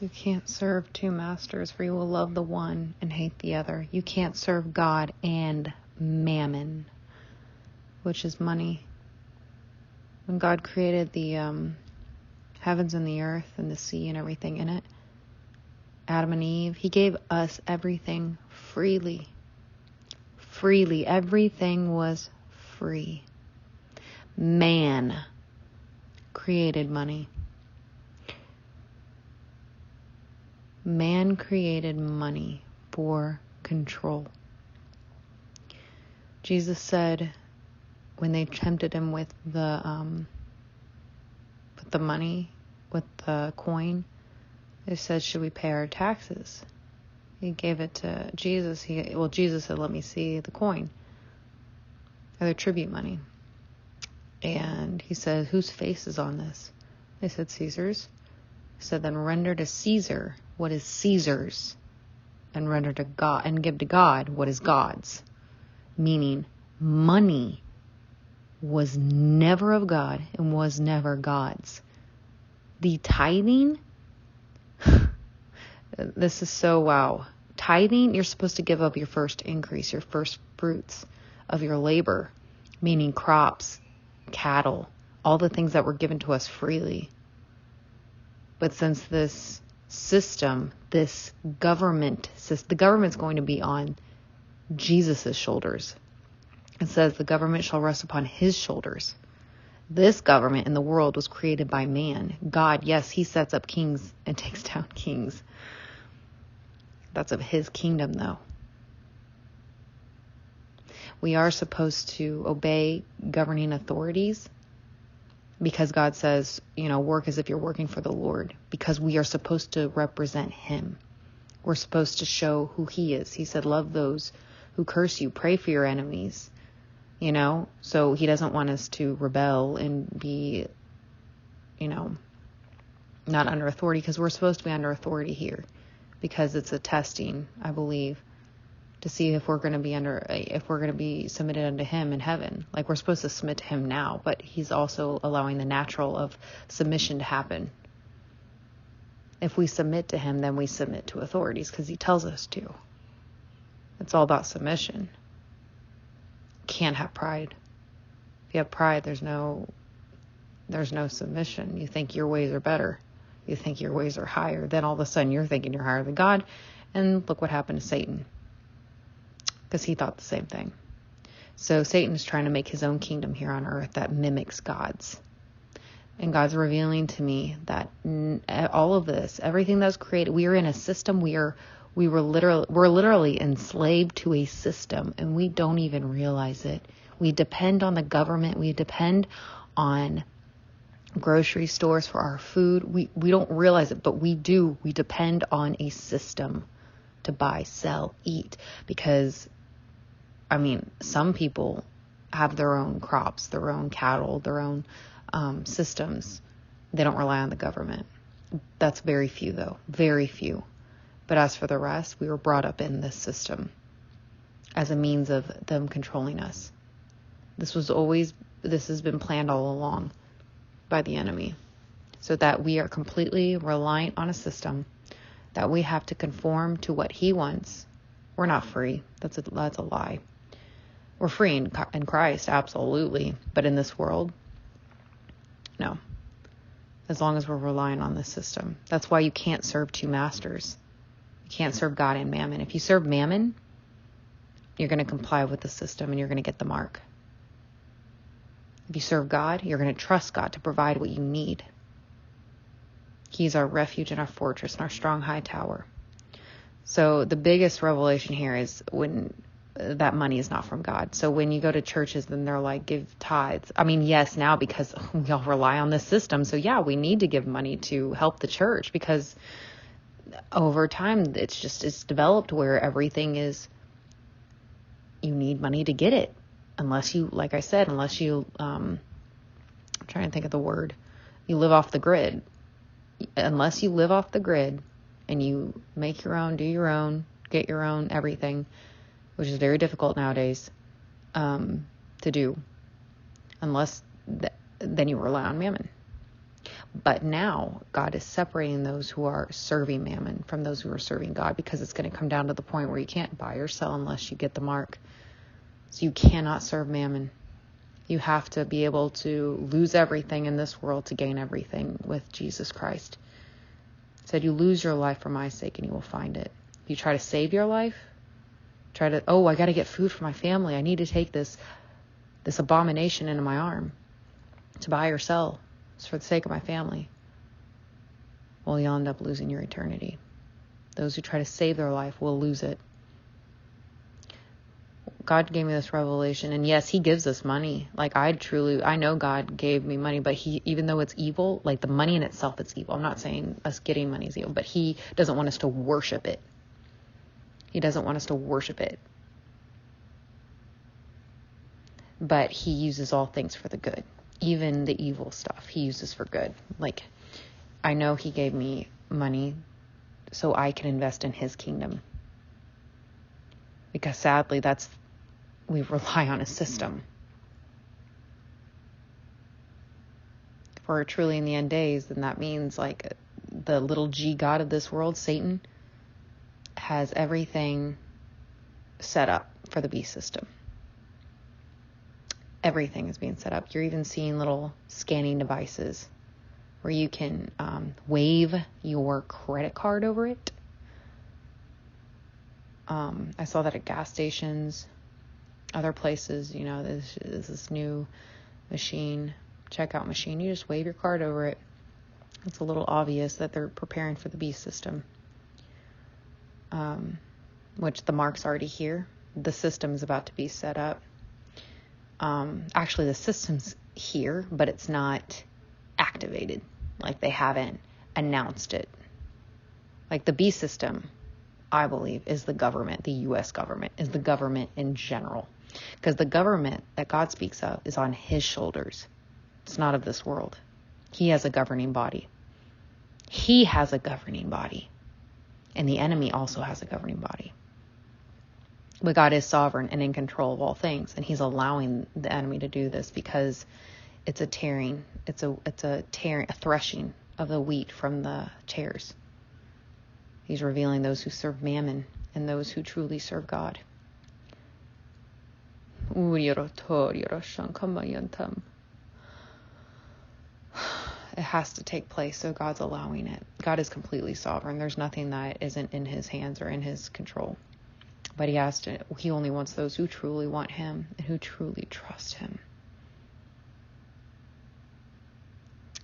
You can't serve two masters, for you will love the one and hate the other. You can't serve God and mammon, which is money. When God created the heavens and the earth and the sea and everything in it, Adam and Eve, he gave us everything freely. Freely. Everything was free. Man created money. Man created money for control. Jesus said when they tempted him with the money, with the coin, they said, should we pay our taxes? He gave it to Jesus. Jesus said, let me see the coin, or the tribute money. And he said, whose face is on this? They said, Caesar's. He said, then render to Caesar what is Caesar's, and render to God, and give to God what is God's. Meaning, money was never of God and was never God's. The tithing, this is so wow. Tithing, you're supposed to give up your first increase, your first fruits of your labor, meaning crops, cattle, all the things that were given to us freely. But since this system, this government, the government's going to be on Jesus' shoulders. It says the government shall rest upon his shoulders. This government in the world was created by man. God, yes, he sets up kings and takes down kings. That's of his kingdom, though. We are supposed to obey governing authorities because God says, work as if you're working for the Lord, because we are supposed to represent him. We're supposed to show who he is. He said, love those who curse you, pray for your enemies, so he doesn't want us to rebel and be, not under authority, because we're supposed to be under authority here, because it's a testing, I believe, to see if we're going to be submitted unto him in heaven. Like, we're supposed to submit to him now, but he's also allowing the natural of submission to happen. If we submit to him, then we submit to authorities, because he tells us to. It's all about submission. Can't have pride. If you have pride, there's no submission. You think your ways are better. You think your ways are higher. Then all of a sudden you're thinking you're higher than God. And look what happened to Satan. Because he thought the same thing. So Satan is trying to make his own kingdom here on earth that mimics God's. And God's revealing to me that all of this, everything that's created, we are in a system. We're literally enslaved to a system, and we don't even realize it. We depend on the government. We depend on grocery stores for our food. We don't realize it, but we do. We depend on a system to buy, sell, eat, because some people have their own crops, their own cattle, their own systems. They don't rely on the government. That's very few, though. Very few. But as for the rest, we were brought up in this system as a means of them controlling us. This has been planned all along by the enemy, so that we are completely reliant on a system, that we have to conform to what he wants. We're not free. That's a lie. We're free in Christ, absolutely. But in this world, no. As long as we're relying on this system. That's why you can't serve two masters. You can't serve God and mammon. If you serve mammon, you're going to comply with the system and you're going to get the mark. If you serve God, you're going to trust God to provide what you need. He's our refuge and our fortress and our strong high tower. So the biggest revelation here is when that money is not from God. So when you go to churches, then they're like, give tithes. Yes, now, because we all rely on this system. So yeah, we need to give money to help the church, because over time it's developed where everything is, you need money to get it. Unless you, like I said, I'm trying to think of the word, you live off the grid. Unless you live off the grid and you make your own, do your own, get your own everything, which is very difficult nowadays to do, then you rely on mammon. But now God is separating those who are serving mammon from those who are serving God, because it's going to come down to the point where you can't buy or sell unless you get the mark. So you cannot serve mammon. You have to be able to lose everything in this world to gain everything with Jesus Christ. He said, you lose your life for my sake and you will find it. If you try to save your life, I got to get food for my family. I need to take this abomination into my arm to buy or sell. It's for the sake of my family. Well, you'll end up losing your eternity. Those who try to save their life will lose it. God gave me this revelation, and yes, he gives us money. Like I know God gave me money, but even though it's evil, like the money in itself, it's evil. I'm not saying us getting money is evil, but he doesn't want us to worship it. He doesn't want us to worship it. But he uses all things for the good. Even the evil stuff he uses for good. Like, I know he gave me money so I can invest in his kingdom. Because sadly, we rely on a system. If we're truly in the end days, then that means like the little g god of this world, Satan, has everything set up for the beast system. Everything is being set up. You're even seeing little scanning devices where you can wave your credit card over it. I saw that at gas stations, other places. There's this new checkout machine. You just wave your card over it. It's a little obvious that they're preparing for the beast system, which the mark's already here. The system is about to be set up. Actually, the system's here, but it's not activated. Like they haven't announced it. Like the beast system, I believe, is the government. The U.S. government is the government in general. Because the government that God speaks of is on his shoulders. It's not of this world. He has a governing body. He has a governing body. And the enemy also has a governing body. But God is sovereign and in control of all things. And he's allowing the enemy to do this because it's a tearing. It's a threshing of the wheat from the tares. He's revealing those who serve mammon and those who truly serve God. It has to take place, so God's allowing it. God is completely sovereign. There's nothing that isn't in his hands or in his control. But he only wants those who truly want him and who truly trust him.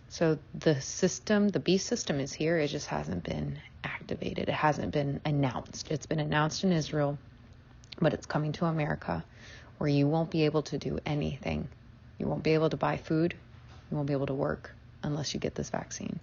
So the beast system is here. It just hasn't been activated. It hasn't been announced. It's been announced in Israel, but it's coming to America, where you won't be able to do anything. You won't be able to buy food. You won't be able to work unless you get this vaccine.